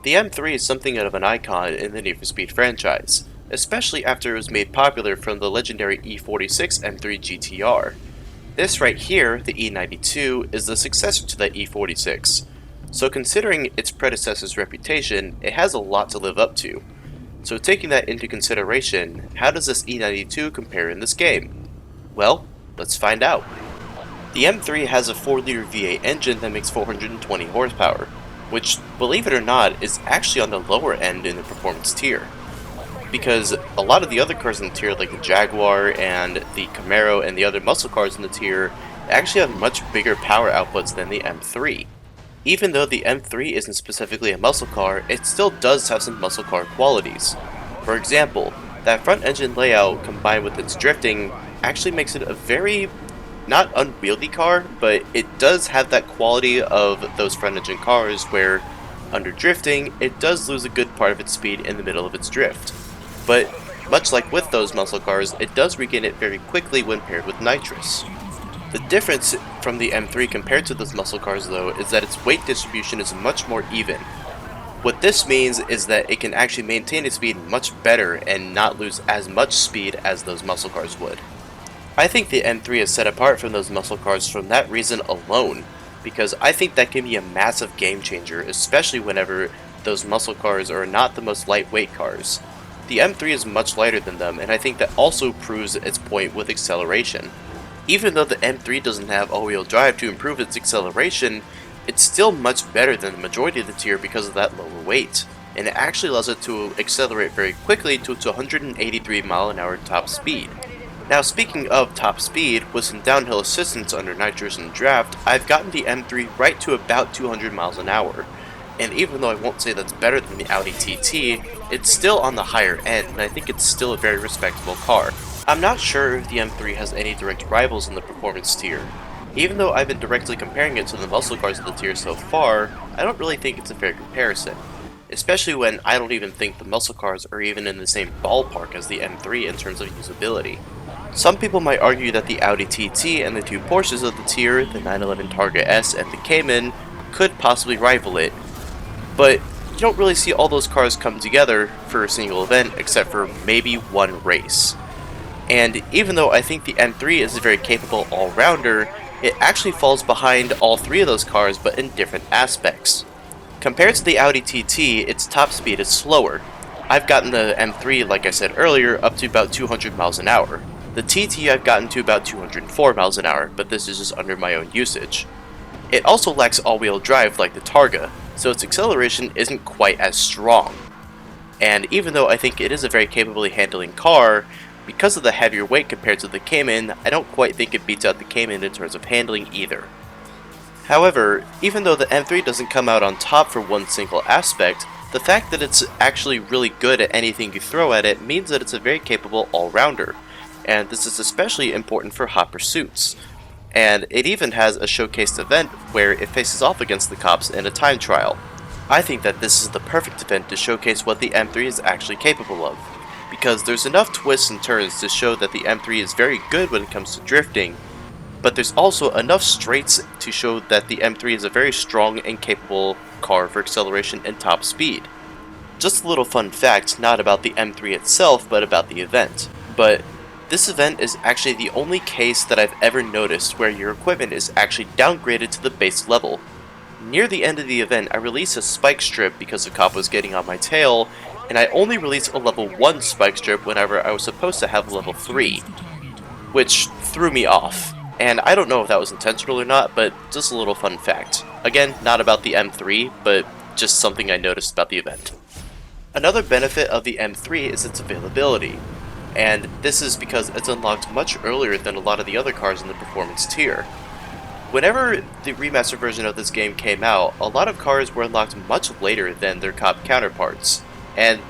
The M3 is something of an icon in the Need for Speed franchise, especially after it was made popular from the legendary E46 M3 GTR. This right here, the E92, is the successor to the E46, so considering its predecessor's reputation, it has a lot to live up to. So taking that into consideration, how does this E92 compare in this game? Well, let's find out. The M3 has a 4-liter V8 engine that makes 420 horsepower, which, believe it or not, is actually on the lower end in the performance tier. Because a lot of the other cars in the tier, like the Jaguar and the Camaro and the other muscle cars in the tier, actually have much bigger power outputs than the M3. Even though the M3 isn't specifically a muscle car, it still does have some muscle car qualities. For example, that front engine layout combined with its drifting actually makes it a very, not unwieldy car, but it does have that quality of those front engine cars where, under drifting, it does lose a good part of its speed in the middle of its drift. But, much like with those muscle cars, it does regain it very quickly when paired with nitrous. The difference from the M3 compared to those muscle cars though is that its weight distribution is much more even. What this means is that it can actually maintain its speed much better and not lose as much speed as those muscle cars would. I think the M3 is set apart from those muscle cars from that reason alone, because I think that can be a massive game changer, especially whenever those muscle cars are not the most lightweight cars. The M3 is much lighter than them, and I think that also proves its point with acceleration. Even though the M3 doesn't have all-wheel drive to improve its acceleration, it's still much better than the majority of the tier because of that lower weight, and it actually allows it to accelerate very quickly to its 183 mph top speed. Now speaking of top speed, with some downhill assistance under nitrous and draft, I've gotten the M3 right to about 200 mph. And even though I won't say that's better than the Audi TT, it's still on the higher end, and I think it's still a very respectable car. I'm not sure if the M3 has any direct rivals in the performance tier. Even though I've been directly comparing it to the muscle cars of the tier so far, I don't really think it's a fair comparison. Especially when I don't even think the muscle cars are even in the same ballpark as the M3 in terms of usability. Some people might argue that the Audi TT and the two Porsches of the tier, the 911 Targa S and the Cayman, could possibly rival it, but you don't really see all those cars come together for a single event except for maybe one race. And even though I think the M3 is a very capable all-rounder, it actually falls behind all three of those cars but in different aspects. Compared to the Audi TT, its top speed is slower. I've gotten the M3, like I said earlier, up to about 200 mph. The TT I've gotten to about 204 mph, but this is just under my own usage. It also lacks all-wheel drive like the Targa, so its acceleration isn't quite as strong. And even though I think it is a very capably handling car, because of the heavier weight compared to the Cayman, I don't quite think it beats out the Cayman in terms of handling either. However, even though the M3 doesn't come out on top for one single aspect, the fact that it's actually really good at anything you throw at it means that it's a very capable all-rounder, and this is especially important for hot pursuits. And it even has a showcased event where it faces off against the cops in a time trial. I think that this is the perfect event to showcase what the M3 is actually capable of, because there's enough twists and turns to show that the M3 is very good when it comes to drifting, but there's also enough straights to show that the M3 is a very strong and capable car for acceleration and top speed. Just a little fun fact, not about the M3 itself, but about the event. But this event is actually the only case that I've ever noticed where your equipment is actually downgraded to the base level. Near the end of the event, I released a spike strip because the cop was getting on my tail, and I only released a level 1 spike strip whenever I was supposed to have level 3, which threw me off. And I don't know if that was intentional or not, but just a little fun fact. Again, not about the M3, but just something I noticed about the event. Another benefit of the M3 is its availability, and this is because it's unlocked much earlier than a lot of the other cars in the performance tier. Whenever the remastered version of this game came out, a lot of cars were unlocked much later than their cop counterparts, and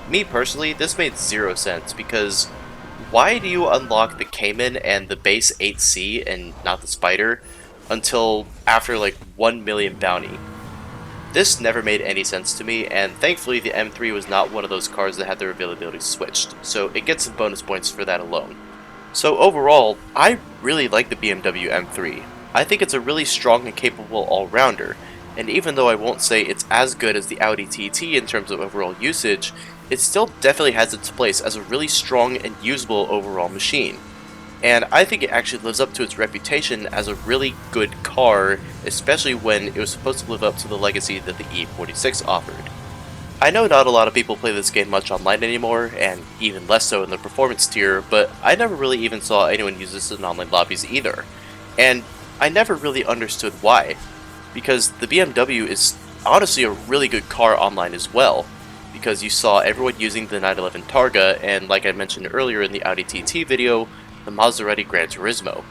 me personally, this made zero sense, because why do you unlock the Cayman and the base 8C and not the Spider until after like 1 million bounty? This never made any sense to me, and thankfully the M3 was not one of those cars that had their availability switched, so it gets some bonus points for that alone. So overall, I really like the BMW M3. I think it's a really strong and capable all-rounder, and even though I won't say it's as good as the Audi TT in terms of overall usage, it still definitely has its place as a really strong and usable overall machine. And I think it actually lives up to its reputation as a really good car, especially when it was supposed to live up to the legacy that the E46 offered. I know not a lot of people play this game much online anymore, and even less so in the performance tier, but I never really even saw anyone use this in online lobbies either. And I never really understood why, because the BMW is honestly a really good car online as well, because you saw everyone using the 911 Targa, and like I mentioned earlier in the Audi TT video, the Maserati Gran Turismo.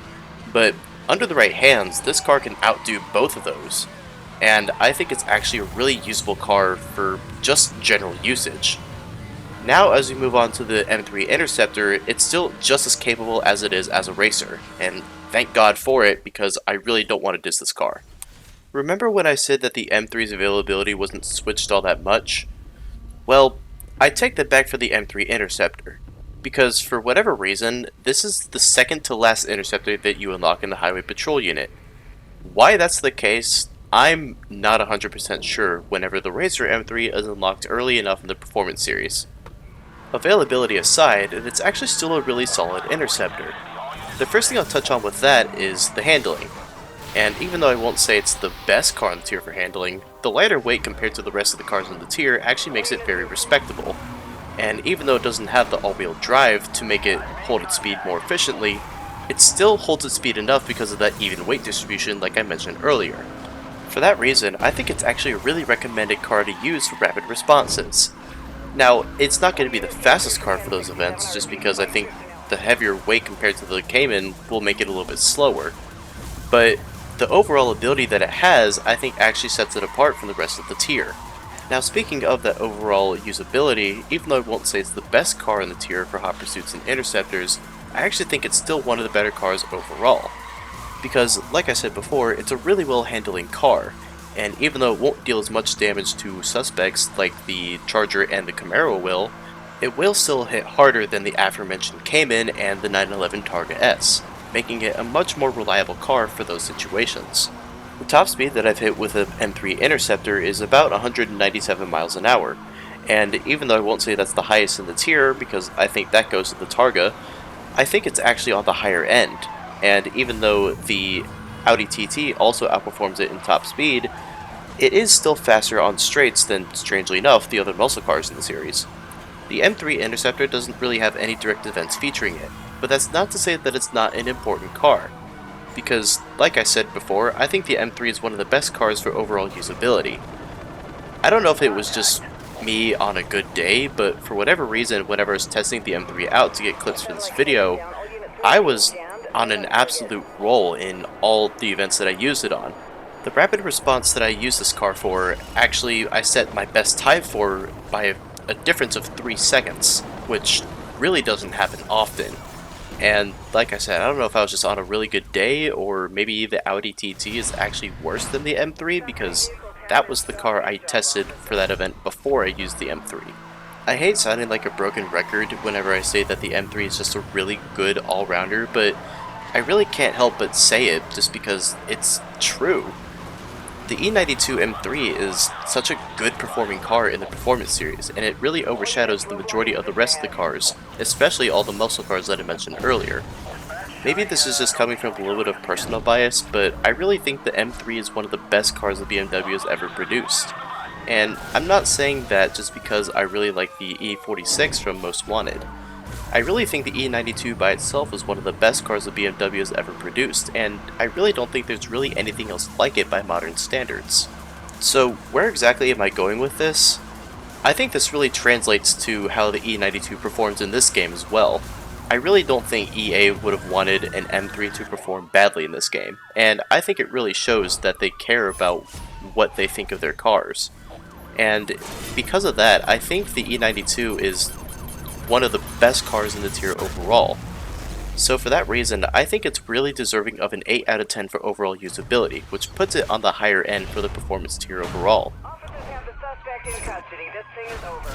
But under the right hands, this car can outdo both of those, and I think it's actually a really usable car for just general usage. Now as we move on to the M3 Interceptor, it's still just as capable as it is as a racer, and thank God for it, because I really don't want to diss this car. Remember when I said that the M3's availability wasn't switched all that much? Well, I take that back for the M3 Interceptor, because for whatever reason, this is the second to last Interceptor that you unlock in the Highway Patrol unit. Why that's the case, I'm not 100% sure whenever the Racer M3 is unlocked early enough in the Performance series. Availability aside, it's actually still a really solid Interceptor. The first thing I'll touch on with that is the handling. And even though I won't say it's the best car in the tier for handling, the lighter weight compared to the rest of the cars in the tier actually makes it very respectable. And even though it doesn't have the all-wheel drive to make it hold its speed more efficiently, it still holds its speed enough because of that even weight distribution like I mentioned earlier. For that reason, I think it's actually a really recommended car to use for rapid responses. Now, it's not going to be the fastest car for those events, just because I think the heavier weight compared to the Cayman will make it a little bit slower. But the overall ability that it has, I think actually sets it apart from the rest of the tier. Now speaking of that overall usability, even though I won't say it's the best car in the tier for Hot Pursuits and Interceptors, I actually think it's still one of the better cars overall. Because, like I said before, it's a really well handling car, and even though it won't deal as much damage to suspects like the Charger and the Camaro will, it will still hit harder than the aforementioned Cayman and the 911 Targa S, making it a much more reliable car for those situations. The top speed that I've hit with an M3 Interceptor is about 197 miles an hour, and even though I won't say that's the highest in the tier because I think that goes to the Targa, I think it's actually on the higher end, and even though the Audi TT also outperforms it in top speed, it is still faster on straights than, strangely enough, the other muscle cars in the series. The M3 Interceptor doesn't really have any direct events featuring it, but that's not to say that it's not an important car. Because, like I said before, I think the M3 is one of the best cars for overall usability. I don't know if it was just me on a good day, but for whatever reason, whenever I was testing the M3 out to get clips for this video, I was on an absolute roll in all the events that I used it on. The rapid response that I used this car for, actually I set my best time for by a difference of 3 seconds, which really doesn't happen often. And like I said, I don't know if I was just on a really good day, or maybe the Audi TT is actually worse than the M3, because that was the car I tested for that event before I used the M3. I hate sounding like a broken record whenever I say that the M3 is just a really good all-rounder, but I really can't help but say it just because it's true. The E92 M3 is such a good performing car in the Performance series, and it really overshadows the majority of the rest of the cars, especially all the muscle cars that I mentioned earlier. Maybe this is just coming from a little bit of personal bias, but I really think the M3 is one of the best cars that BMW has ever produced. And I'm not saying that just because I really like the E46 from Most Wanted. I really think the E92 by itself is one of the best cars that BMW has ever produced, and I really don't think there's really anything else like it by modern standards. So where exactly am I going with this? I think this really translates to how the E92 performs in this game as well. I really don't think EA would have wanted an M3 to perform badly in this game, and I think it really shows that they care about what they think of their cars. And because of that, I think the E92 is one of the best cars in the tier overall. So for that reason, I think it's really deserving of an 8 out of 10 for overall usability, which puts it on the higher end for the performance tier overall. Officers have the suspect in custody. This thing is over.